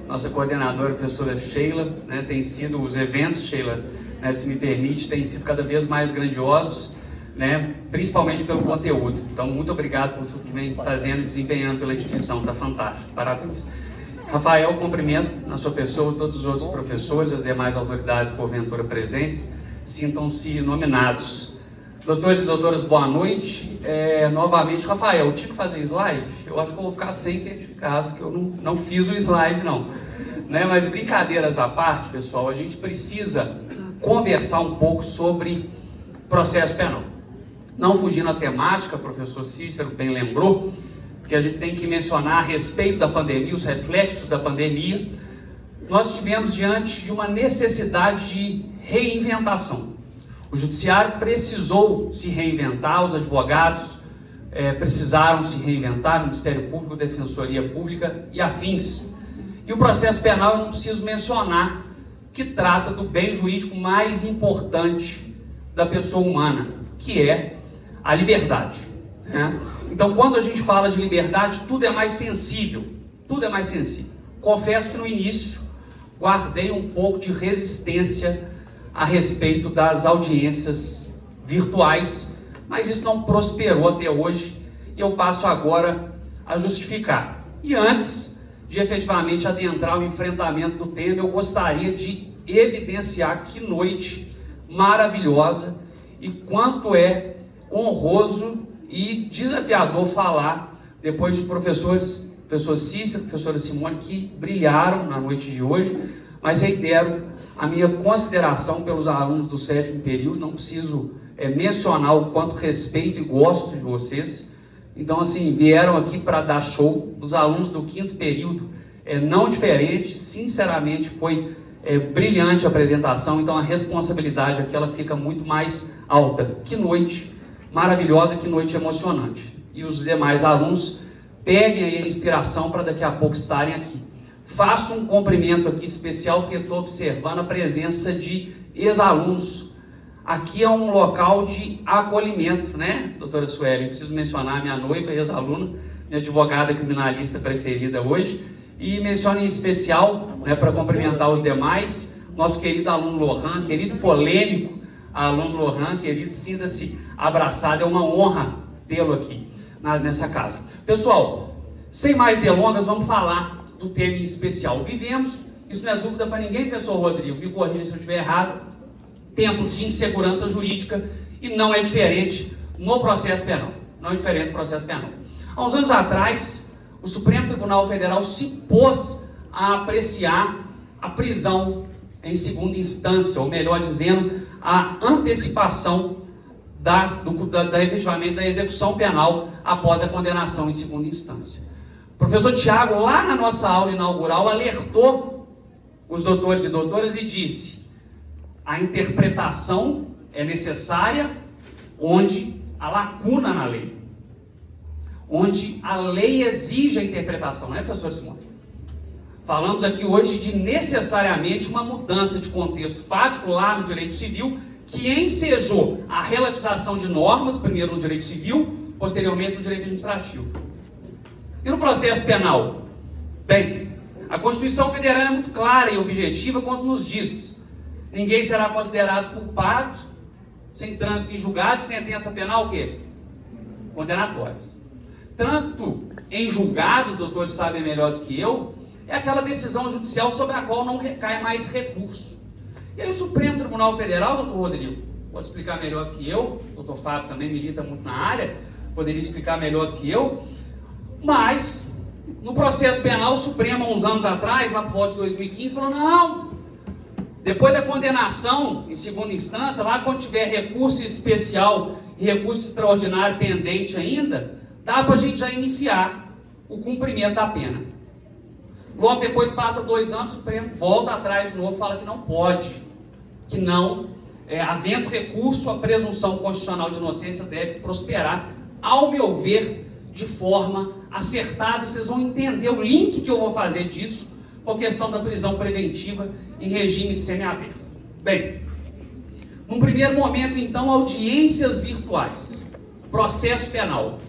Nossa coordenadora, a professora Sheila, né, tem sido, os eventos, Sheila, né, se me permite, têm sido cada vez mais grandiosos, né, principalmente pelo conteúdo. Então, muito obrigado por tudo que vem fazendo e desempenhando pela instituição, está fantástico, parabéns. Rafael, cumprimento na sua pessoa todos os outros professores, as demais autoridades porventura presentes, sintam-se nominados. Doutores e doutoras, boa noite. Novamente, Rafael, eu tinha que fazer slide? Eu acho que eu vou ficar sem certificado, que eu não fiz o slide, não. Né? Mas brincadeiras à parte, pessoal, a gente precisa conversar um pouco sobre processo penal. Não fugindo à temática, o professor Cícero bem lembrou, que a gente tem que mencionar a respeito da pandemia, os reflexos da pandemia. Nós estivemos diante de uma necessidade de reinventação. O judiciário precisou se reinventar, os advogados precisaram se reinventar, Ministério Público, Defensoria Pública e afins. E o processo penal, eu não preciso mencionar, que trata do bem jurídico mais importante da pessoa humana, que é a liberdade. Né? Então, quando a gente fala de liberdade, tudo é mais sensível. Tudo é mais sensível. Confesso que no início guardei um pouco de resistência a respeito das audiências virtuais, mas isso não prosperou até hoje e eu passo agora a justificar. E antes de efetivamente adentrar o enfrentamento do tema, eu gostaria de evidenciar que noite maravilhosa e quanto é honroso e desafiador falar depois de professores, professor Cícero, professora Simone, que brilharam na noite de hoje, mas reitero a minha consideração pelos alunos do 7º período, não preciso mencionar o quanto respeito e gosto de vocês. Então, assim, vieram aqui para dar show. Os alunos do 5º período, não diferente, sinceramente foi brilhante a apresentação, então a responsabilidade aqui ela fica muito mais alta. Que noite maravilhosa, que noite emocionante. E os demais alunos peguem aí a inspiração para daqui a pouco estarem aqui. Faço um cumprimento aqui especial, porque estou observando a presença de ex-alunos. Aqui é um local de acolhimento, né, doutora Sueli? Preciso mencionar minha noiva, ex-aluna, minha advogada criminalista preferida hoje. E menciono em especial, né, para cumprimentar os demais, nosso querido aluno Lohan, querido polêmico aluno Lohan, querido, sinta-se abraçado, é uma honra tê-lo aqui nessa casa. Pessoal, sem mais delongas, vamos falar do tema em especial. Vivemos, isso não é dúvida para ninguém, professor Rodrigo, me corrija se eu estiver errado, tempos de insegurança jurídica e não é diferente no processo penal. Não é diferente no processo penal. Há uns anos atrás, o Supremo Tribunal Federal se pôs a apreciar a prisão em segunda instância, ou melhor dizendo, a antecipação efetivamente da execução penal após a condenação em segunda instância. O professor Tiago, lá na nossa aula inaugural, alertou os doutores e doutoras e disse: a interpretação é necessária onde há lacuna na lei, onde a lei exige a interpretação, não é, professor Simone? Falamos aqui hoje de necessariamente uma mudança de contexto fático lá no direito civil, que ensejou a relativização de normas, primeiro no direito civil, posteriormente no direito administrativo. E no processo penal? Bem, a Constituição Federal é muito clara e objetiva quando nos diz: ninguém será considerado culpado sem trânsito em julgado, e sentença penal o quê? Condenatórias. Trânsito em julgados, os doutores sabem melhor do que eu, é aquela decisão judicial sobre a qual não recai mais recurso. E aí o Supremo Tribunal Federal, doutor Rodrigo, pode explicar melhor do que eu, o doutor Fábio também milita muito na área, poderia explicar melhor do que eu, mas no processo penal o Supremo, há uns anos atrás, lá por volta de 2015, falou: não, depois da condenação em segunda instância, lá quando tiver recurso especial e recurso extraordinário pendente ainda, dá para a gente já iniciar o cumprimento da pena. Logo depois passa 2 anos, o Supremo volta atrás de novo, fala que não pode, que não, havendo recurso, a presunção constitucional de inocência deve prosperar, ao meu ver, de forma acertada. Vocês vão entender o link que eu vou fazer disso com a questão da prisão preventiva em regime semiaberto. Bem, num primeiro momento, então, audiências virtuais, processo penal.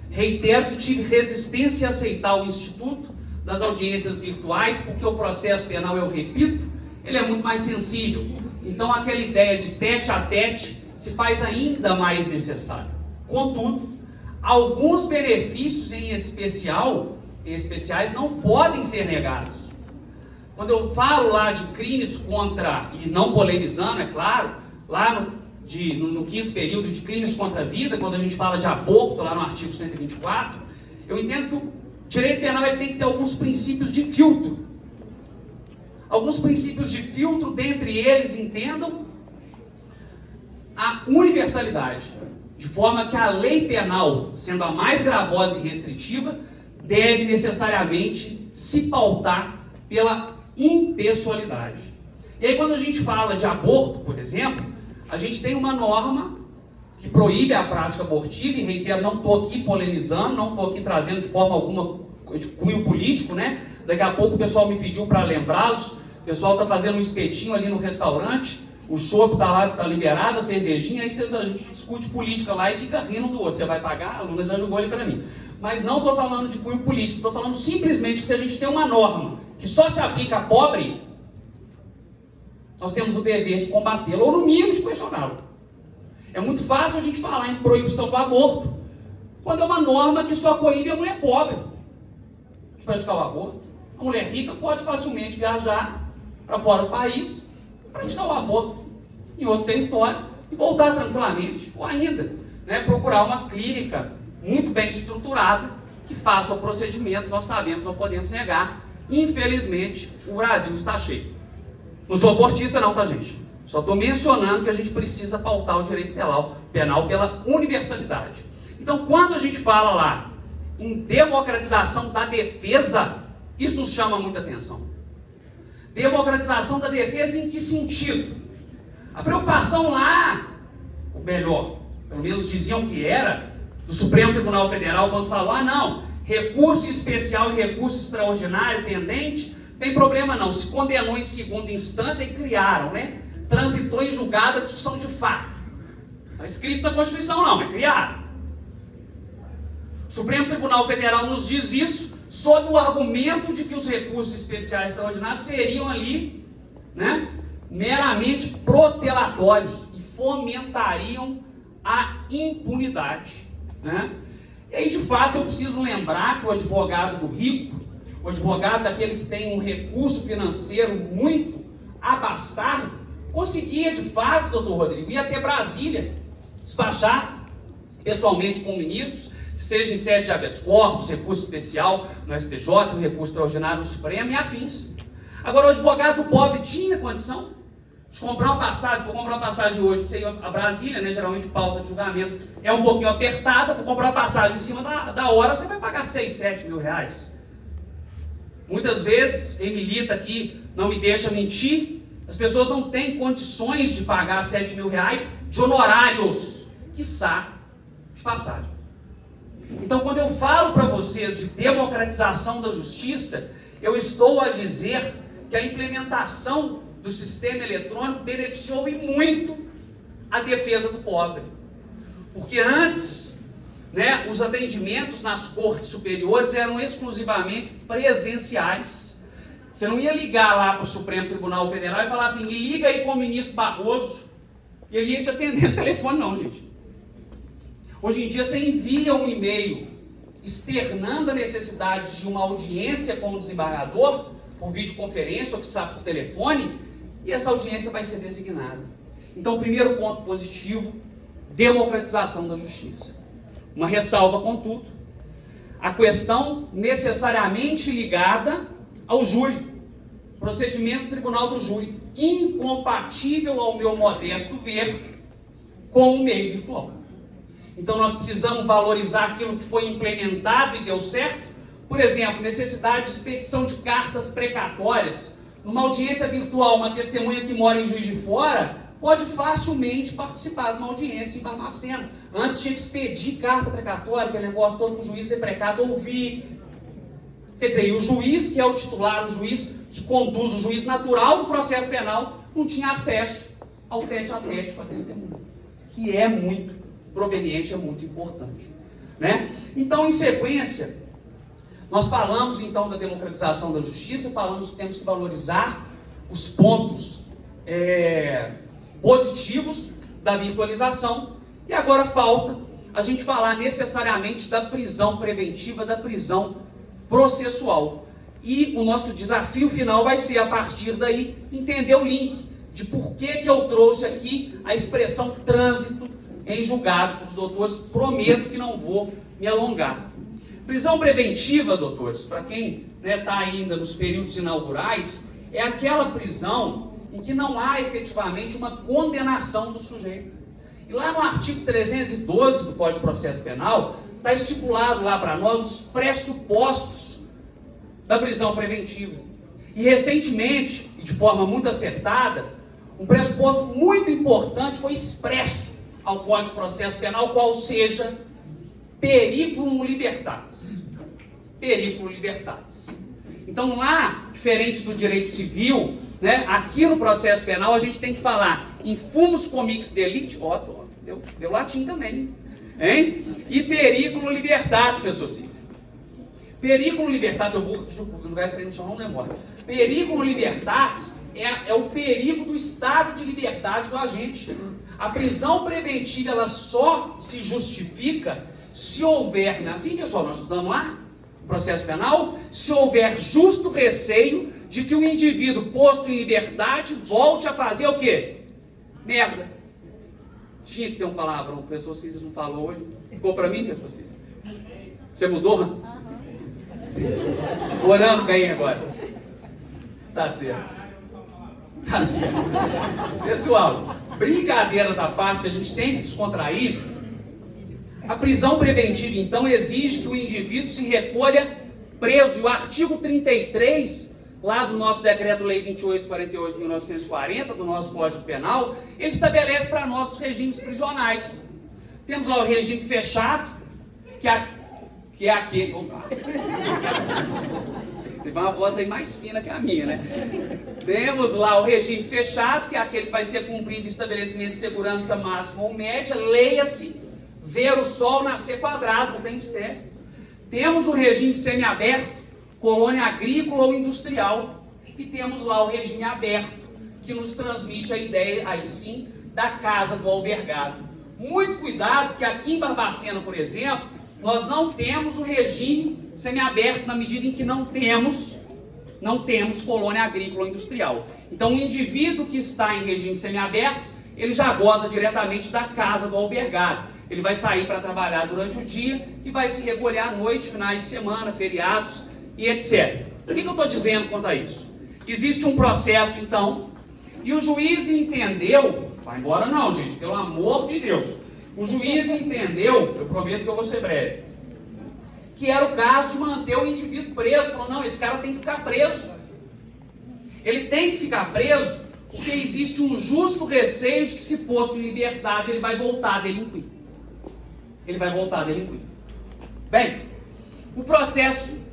Reitero que tive resistência a aceitar o instituto das audiências virtuais, porque o processo penal, eu repito, ele é muito mais sensível. Então, aquela ideia de tete a tete se faz ainda mais necessário. Contudo, alguns benefícios em especiais não podem ser negados. Quando eu falo lá de crimes contra, e não polemizando, é claro, lá no quinto período de crimes contra a vida, quando a gente fala de aborto, lá no artigo 124, eu entendo que o direito penal ele tem que ter alguns princípios de filtro. Alguns princípios de filtro, dentre eles, entendam a universalidade, de forma que a lei penal, sendo a mais gravosa e restritiva, deve necessariamente se pautar pela impessoalidade. E aí, quando a gente fala de aborto, por exemplo, a gente tem uma norma que proíbe a prática abortiva, e reitero, não estou aqui polemizando, não estou aqui trazendo de forma alguma de cunho político, né? Daqui a pouco o pessoal me pediu para lembrá-los, o pessoal está fazendo um espetinho ali no restaurante, o chopp está lá, está liberado, a cervejinha, aí a gente discute política lá e fica rindo do outro. Você vai pagar? A Luna já jogou ele para mim. Mas não estou falando de cunho político, estou falando simplesmente que se a gente tem uma norma que só se aplica a pobre, nós temos o dever de combatê-la, ou no mínimo de questioná-la. É muito fácil a gente falar em proibição do aborto, quando é uma norma que só coíbe a mulher pobre de praticar o aborto. A mulher rica pode facilmente viajar para fora do país, praticar o aborto em outro território e voltar tranquilamente, ou ainda, né, procurar uma clínica muito bem estruturada que faça o procedimento. Nós sabemos, não podemos negar, infelizmente o Brasil está cheio. Não sou abortista não, tá, gente? Só estou mencionando que a gente precisa pautar o direito penal pela universalidade. Então, quando a gente fala lá em democratização da defesa, isso nos chama muita atenção. Democratização da defesa em que sentido? A preocupação lá, ou melhor, pelo menos diziam que era, do Supremo Tribunal Federal, quando falou, não, recurso especial e recurso extraordinário pendente, tem problema não, se condenou em segunda instância e criaram, né? Transitou em julgado a discussão de fato. Está escrito na Constituição não, mas criaram. O Supremo Tribunal Federal nos diz isso, sob o argumento de que os recursos especiais extraordinários seriam ali, né, meramente protelatórios e fomentariam a impunidade, né? E aí, de fato, eu preciso lembrar que o advogado do rico, o advogado daquele que tem um recurso financeiro muito abastado, conseguia, de fato, doutor Rodrigo, ir até Brasília, despachar pessoalmente com ministros, seja em sede de habeas corpus, recurso especial no STJ, o recurso extraordinário no Supremo e afins. Agora, o advogado pobre tinha condição de comprar uma passagem. Vou comprar uma passagem hoje para você ir a Brasília, né? Geralmente pauta de julgamento é um pouquinho apertada, vou comprar uma passagem em cima da hora, você vai pagar 6, 7 mil reais. Muitas vezes, quem milita aqui não me deixa mentir, as pessoas não têm condições de pagar 7 mil reais de honorários, quiçá de passagem. Então, quando eu falo para vocês de democratização da justiça, eu estou a dizer que a implementação do sistema eletrônico beneficiou e muito a defesa do pobre. Porque antes, né, os atendimentos nas cortes superiores eram exclusivamente presenciais. Você não ia ligar lá para o Supremo Tribunal Federal e falar assim, me liga aí com o ministro Barroso, e ele ia te atender no telefone, não, gente. Hoje em dia você envia um e-mail externando a necessidade de uma audiência com o desembargador, por videoconferência ou que sabe por telefone, e essa audiência vai ser designada. Então, primeiro ponto positivo, democratização da justiça. Uma ressalva, contudo, a questão necessariamente ligada ao júri, procedimento do tribunal do júri, incompatível ao meu modesto ver com o meio virtual. Então nós precisamos valorizar aquilo que foi implementado e deu certo. Por exemplo, necessidade de expedição de cartas precatórias. Numa audiência virtual, uma testemunha que mora em Juiz de Fora pode facilmente participar de uma audiência em Barbacena. Antes tinha que expedir carta precatória, aquele negócio todo para o juiz deprecado ouvir. Quer dizer, e o juiz, que é o titular, o juiz que conduz o juiz natural do processo penal, não tinha acesso ao tete-a-tete com a testemunha, que é muito proveniente, é muito importante, né? Então, em sequência, Nós falamos então da democratização da justiça, falamos que temos que valorizar os pontos positivos da virtualização, e agora falta a gente falar necessariamente da prisão preventiva, da prisão processual. E o nosso desafio final vai ser, a partir daí, entender o link de por que eu trouxe aqui a expressão trânsito em julgado para os doutores. Prometo que não vou me alongar. Prisão preventiva, doutores, para quem está ainda nos períodos inaugurais, é aquela prisão em que não há efetivamente uma condenação do sujeito. E lá no artigo 312 do Código de Processo Penal, está estipulado lá para nós os pressupostos da prisão preventiva. E recentemente, e de forma muito acertada, um pressuposto muito importante foi expresso ao Código de Processo Penal, qual seja periculum libertatis. Periculum libertatis. Então lá, diferente do direito civil, aqui no processo penal a gente tem que falar em fumus comics delicti, deu latim também, hein? E periculum libertatis, professor Cícero. Periculum libertatis, eu vou jogar esse trem no chão, não demora. Periculum libertatis é o perigo do estado de liberdade do agente. A prisão preventiva, ela só se justifica se houver, assim pessoal, nós estudamos lá, processo penal, se houver justo receio de que o indivíduo posto em liberdade volte a fazer o quê? Merda. Tinha que ter uma palavra, o professor Cícero não falou hoje. Ficou para mim, professor Cícero? Você mudou? Orando bem agora. Tá certo. Tá certo. Pessoal, brincadeiras à parte, que a gente tem que descontrair. A prisão preventiva, então, exige que o indivíduo se recolha preso. E o artigo 33, lá do nosso Decreto-Lei 2848 de 1940, do nosso Código Penal, ele estabelece para nós os regimes prisionais. Temos lá o regime fechado, que é aquele... Teve uma voz aí mais fina que a minha, né? Temos lá o regime fechado, que é aquele que vai ser cumprido em estabelecimento de segurança máxima ou média, leia-se, ver o sol nascer quadrado, não tem mistério. Temos o regime semiaberto, colônia agrícola ou industrial, e temos lá o regime aberto, que nos transmite a ideia, aí sim, da casa do albergado. Muito cuidado, que aqui em Barbacena, por exemplo, nós não temos o regime semiaberto, na medida em que não temos colônia agrícola ou industrial. Então, o indivíduo que está em regime semiaberto, ele já goza diretamente da casa do albergado. Ele vai sair para trabalhar durante o dia e vai se recolher à noite, finais de semana, feriados e etc. O que eu estou dizendo quanto a isso? Existe um processo, então, e o juiz entendeu... Vai embora não, gente, pelo amor de Deus. O juiz entendeu, eu prometo que eu vou ser breve, que era o caso de manter o indivíduo preso. Falou, não, esse cara tem que ficar preso. Ele tem que ficar preso porque existe um justo receio de que, se posto em liberdade, ele vai voltar a delinquir. Bem, o processo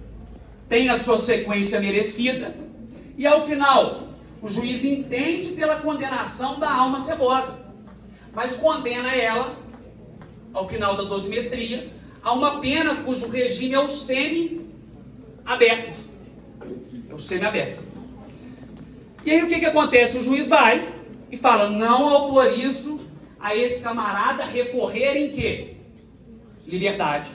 tem a sua sequência merecida e, ao final, o juiz entende pela condenação da alma cebosa, mas condena ela, ao final da dosimetria, a uma pena cujo regime é o semi-aberto. E aí o que acontece? O juiz vai e fala, não autorizo a esse camarada recorrer em quê? Liberdade.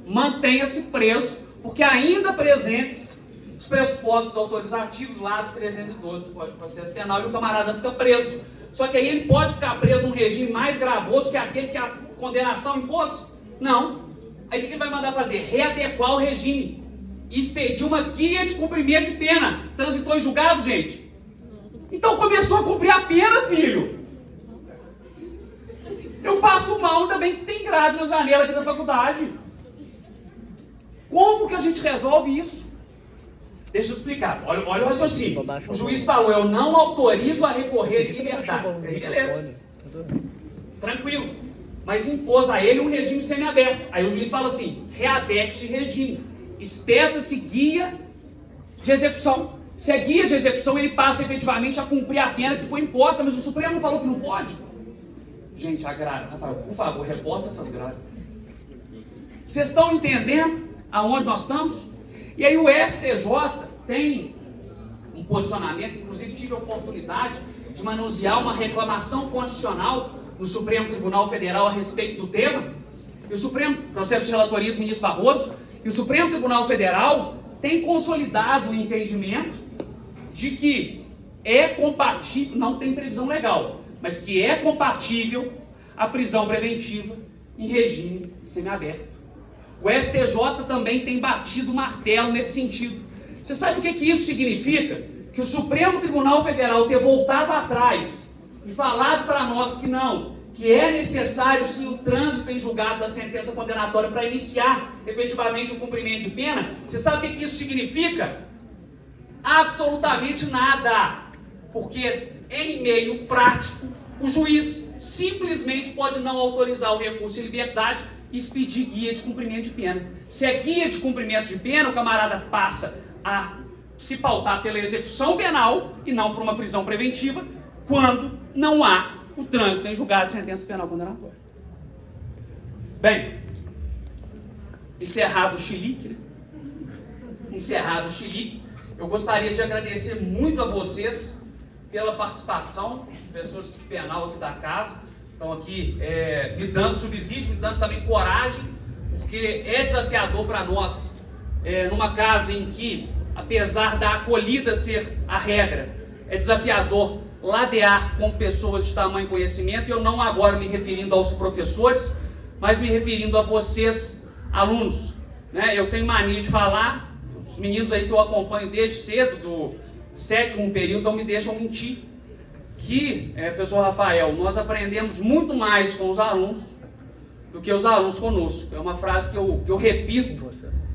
Mantenha-se preso, porque ainda presentes os pressupostos autorizativos lá do 312 do Código de Processo Penal, e o camarada fica preso. Só que aí ele pode ficar preso num regime mais gravoso que aquele que a condenação impôs? Não. Aí o que ele vai mandar fazer? Readequar o regime. E expedir uma guia de cumprimento de pena. Transitou em julgado, gente? Então começou a cumprir a pena, filho. Eu passo mal, ainda bem que tem grade na janela aqui da faculdade. Como que a gente resolve isso? Deixa eu explicar. Olha o raciocínio. O juiz falou, eu não autorizo a recorrer em liberdade. Aí beleza. Tranquilo. Mas impôs a ele um regime semiaberto. Aí o juiz fala assim, readeque esse regime. Espeça-se guia de execução. Se é guia de execução, ele passa efetivamente a cumprir a pena que foi imposta, mas o Supremo não falou que não pode? Gente, a grade, Rafael, por favor, reforça essas grades. Vocês estão entendendo aonde nós estamos? E aí o STJ tem um posicionamento, inclusive tive a oportunidade de manusear uma reclamação constitucional no Supremo Tribunal Federal a respeito do tema, e o Supremo, processo de relatoria do ministro Barroso, e o Supremo Tribunal Federal tem consolidado o entendimento de que é compatível, não tem previsão legal, mas que é compatível a prisão preventiva em regime semiaberto. O STJ também tem batido o martelo nesse sentido. Você sabe o que isso significa? Que o Supremo Tribunal Federal ter voltado atrás e falado para nós que não, que é necessário sim o trânsito em julgado da sentença condenatória para iniciar efetivamente o cumprimento de pena. Você sabe o que isso significa? Absolutamente nada, porque em meio prático o juiz simplesmente pode não autorizar o recurso em liberdade e expedir guia de cumprimento de pena. Se é guia de cumprimento de pena, o camarada passa a se pautar pela execução penal e não por uma prisão preventiva, quando não há o trânsito em julgado de sentença penal condenatória. Bem, encerrado o chilique, né? Encerrado o chilique, eu gostaria de agradecer muito a vocês pela participação, professores de penal aqui da casa, estão aqui me dando subsídio, me dando também coragem, porque é desafiador para nós, numa casa em que, apesar da acolhida ser a regra, é desafiador ladear com pessoas de tamanho conhecimento, e eu não agora me referindo aos professores, mas me referindo a vocês, alunos. Né? Eu tenho mania de falar, os meninos aí que eu acompanho desde cedo, do 7º período, não me deixam mentir, que, professor Rafael, nós aprendemos muito mais com os alunos do que os alunos conosco. É uma frase que eu repito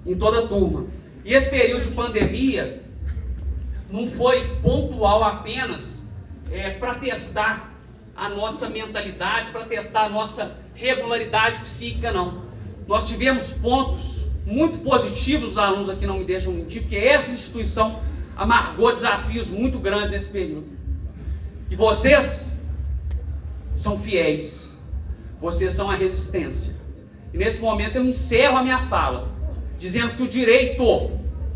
em toda a turma. E esse período de pandemia não foi pontual apenas para testar a nossa mentalidade, para testar a nossa regularidade psíquica, não. Nós tivemos pontos muito positivos, os alunos aqui não me deixam mentir, porque essa instituição amargou desafios muito grandes nesse período. E vocês são fiéis, vocês são a resistência. E nesse momento eu encerro a minha fala, dizendo que o direito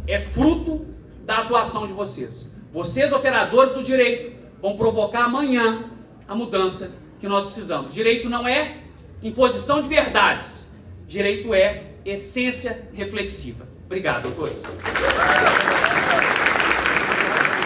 é fruto da atuação de vocês. Vocês, operadores do direito, vão provocar amanhã a mudança que nós precisamos. Direito não é imposição de verdades. Direito é essência reflexiva. Obrigado, doutores.